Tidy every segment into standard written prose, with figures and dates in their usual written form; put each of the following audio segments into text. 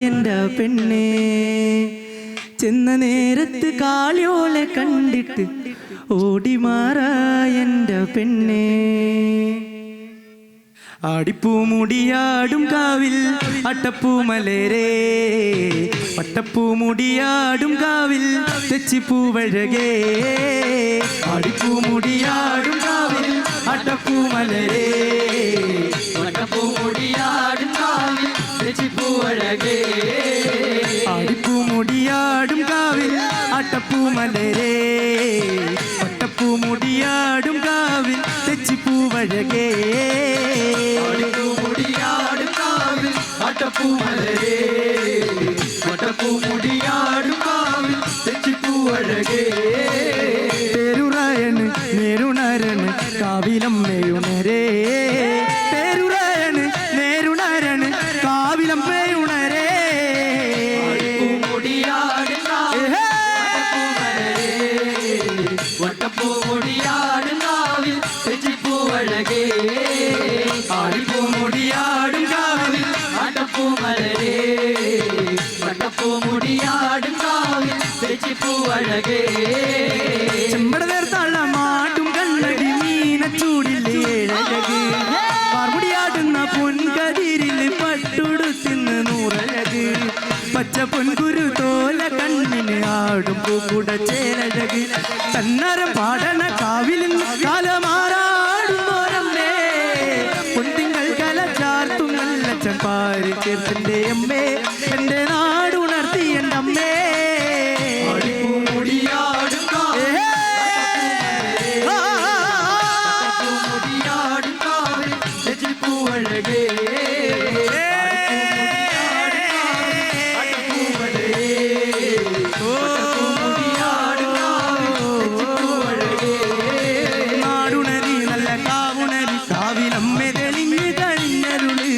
എൻ്റെ പെണ്ണേ ചെന്ന നേരത്ത് കാളിയോളെ കണ്ടിട്ട് ഓടി മാറാ എൻ്റെ പെണ്ണേ. ആടിപ്പൂമുടിയാടും കാവിൽ അട്ടപ്പൂമലരേ പട്ടപ്പൂമുടിയാടും കാവിൽ തെച്ചിപ്പൂവഴകേ. ആടിപ്പൂമുടിയാടും കാവിൽ അട്ടപ്പൂമലരേ പട്ടപ്പൂമുടിയാടും കാവിൽ തെച്ചിപ്പൂവഴകേ. ആടിപ്പൂമുടിയാടും കാവിൽ അട്ടപ്പൂമലരേ പട്ടപ്പൂമുടിയാടും കാവിൽ തെച്ചിപ്പൂവഴകേ. ആടിപ്പൂമുടിയാടും കാവിൽ അട്ടപ്പൂമലരേ പട്ടപ്പൂമുടിയാടും കാവിൽ തെച്ചിപ്പൂവഴകേ. പേരുറായണ് നേരുണരണ് കാവിലമ്മയുണരേ. പേരുറായണ് നേരുണരണ് കാവിലമ്മയുണരേ. വട്ടപ്പൂമുടിയാടും കാവിൽ തെച്ചിപ്പൂവഴകേ. ആടിപ്പൂമുടിയാടും കാവിൽ അട്ടപ്പൂമലരേ വട്ടപ്പൂമുടിയാടും കാവിൽ തെച്ചിപ്പൂവഴകേ. ചെമ്പട നേർത്താള മാട്ടും കണ്ണടി മീനച്ചൂടില്ലേ ഏഴഴക്. പാർമുടിയാടുന്ന പൊൻകതിരിൽ പട്ടുടുത്തിന്ന് നൂറഴക്. പച്ച പൊൻകുരു തോല കണ്ണിന് ആടും പൂക്കുട ചേരഴക്. തന്നരം പാടണ കാവിലിൻ കാലമാറാടുന്നോരമ്മേ. പൊന്തിങ്കൾ കല ചാർത്തും നല്ല ചമ്പാരി ചേർത്തിന്റെ അമ്മേ. എന്റെ നാടുണർത്തി എൻ്റെ അമ്മേ. ആടിപ്പൂമുടിയാടും കാവിൽ തെച്ചിപ്പൂവഴകേ. നാടുണരി നല്ല കാവുണരി കാവിലമ്മ തെളിഞ്ഞ് കനിഞ്ഞരുള്.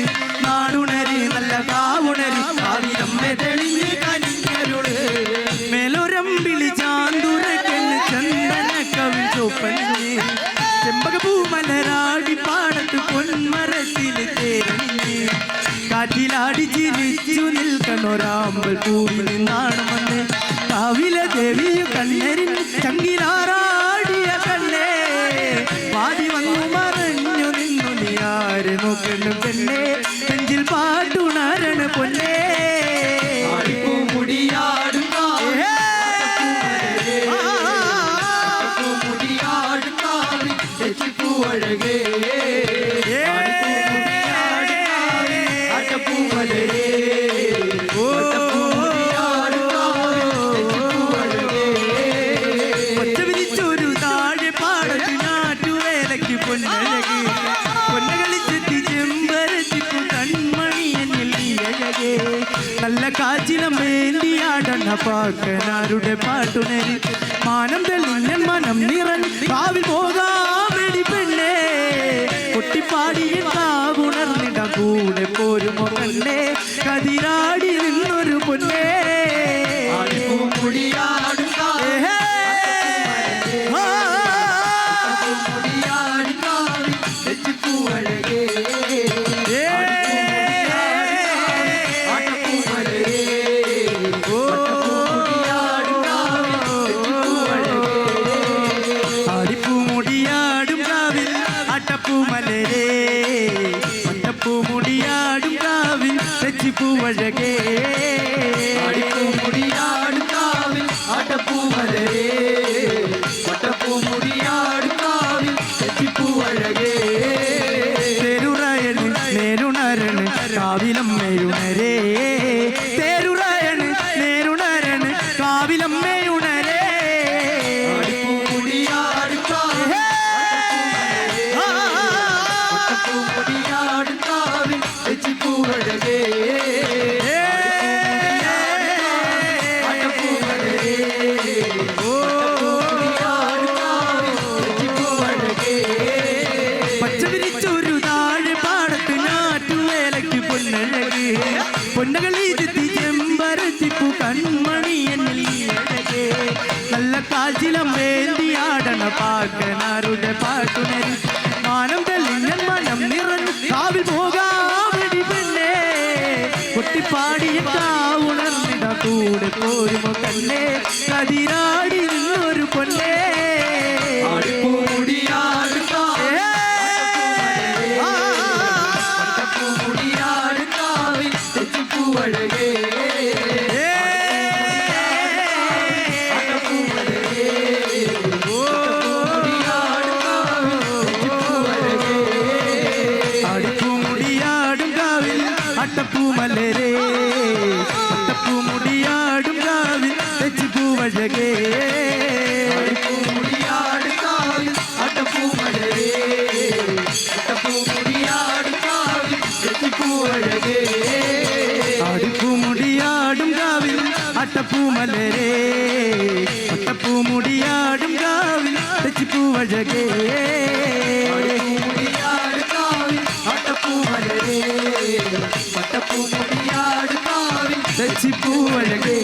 നാടുണരി നല്ല കാവുണരി കാവിലമ്മ തെളിഞ്ഞ് കനിഞ്ഞരുള്. മേലൊരമ്പിളി ചാന്തുരക്കെന്ന് ചന്ദന കവിൾ ചോപ്പഞ്ഞ്. ചെമ്പകപ്പൂമലരാടി പാടത്ത് പൊന്മരത്തില് തേരണിഞ്ഞ്. കാറ്റിലാടി ചിരിച്ചു നിൽക്കണൊരാമ്പൽ പൂവിൽ നിന്നാണ് വന്ന്. കാവിലെ ദേവിയു കണ്ണരിൻ ചങ്കിലാറാടിയ കണ്ണേ. പാതി വന്നു മറഞ്ഞു നിന്നു നീ ആര് നോക്കണു പെണ്ണേ. നെഞ്ചിൽ പാട്ടുണരണ പൊന്നേ. ആടിപ്പൂമുടിയാടും കാവിൽ തെച്ചിപ്പൂവഴകേ. ഒറ്റവിരിച്ചൊരു താഴെ പാടത്ത് ഞാറ്റുവേലയ്ക്ക് പൊന്നഴക്. പൊന്നകളിച്ചെത്തി ചെമ്പരത്തിപ്പു കൺമണി എന്നിൽ നീയഴകേ. നല്ല കാച്ചിലം വേണ്ടിയാടണ പാക്കനാരുടെ പാട്ടുണരി. മാനം തെളിഞ്ഞൻ മനം നിറൻ കാവിൽ പോകാമെടി പെണ്ണേ. കൊട്ടിപ്പാടിയ കാവുണർന്നിട കൂടെ പോരുമോ കണ്ണേ. കതിരാടി നിന്നൊരു പൊന്നേ. ആടിപ്പൂമുടിയാടും കാവിൽ തെച്ചിപ്പൂവഴകേ. ആടിപ്പൂമുടിയാടും കാവിൽ അട്ടപ്പൂമലരേ പട്ടപ്പൂമുടിയാടും കാവിൽ തെച്ചിപ്പൂവഴകേ. ആടിപ്പൂമുടിയാടും കാവിൽ അട്ടപ്പൂമലരേ പട്ടപ്പൂമുടിയാടും കാവിൽ തെച്ചിപ്പൂവഴകേ. തേരുറായണ് നേരുണരണ് കാവിലമ്മയുണരേ. തേരുറായണ് നേരുണരണ് കാവിലമ്മയുണരേ. ആടിപ്പൂമുടിയാടും കാവിൽ പട്ടപ്പൂമുടിയാടും കാവിൽ തെച്ചിപ്പൂവഴകേ. പച്ചവിരിച്ചൊരു താഴെ പാടത്ത് ഞാറ്റുവേലയ്ക്ക് പൊന്നഴക്. പൊന്നകളിച്ചെത്തി ചെമ്പരത്തിപ്പു കൺമണി എന്നിൽ നീയഴകേ. നല്ല കാച്ചിലം വേണ്ടിയാടണ പാക്കനാരുടെ പാട്ടുണരി. മാനം തെളിഞ്ഞൻ മനം നിറഞ്ഞ് കാവിൽ പോകാമെടി പെണ്ണേ. കൊട്ടിപ്പാടിയ കൂടെ പോരുമോ കണ്ണേ കതിരാടി നിന്നൊരു പൊന്നേ അട്ടപ്പൂമലരേ അട്ടപ്പൂമുടിയാടും കാവിൽ തെച്ചിപ്പൂവഴകേ അടിപ്പൂമുടിയാടും കാവിൽ അട്ടപ്പൂമലരേ അട്ടപ്പൂമുടിയാടും കാവിൽ തെച്ചിപ്പൂവഴകേ തെച്ചിപ്പൂവഴകേ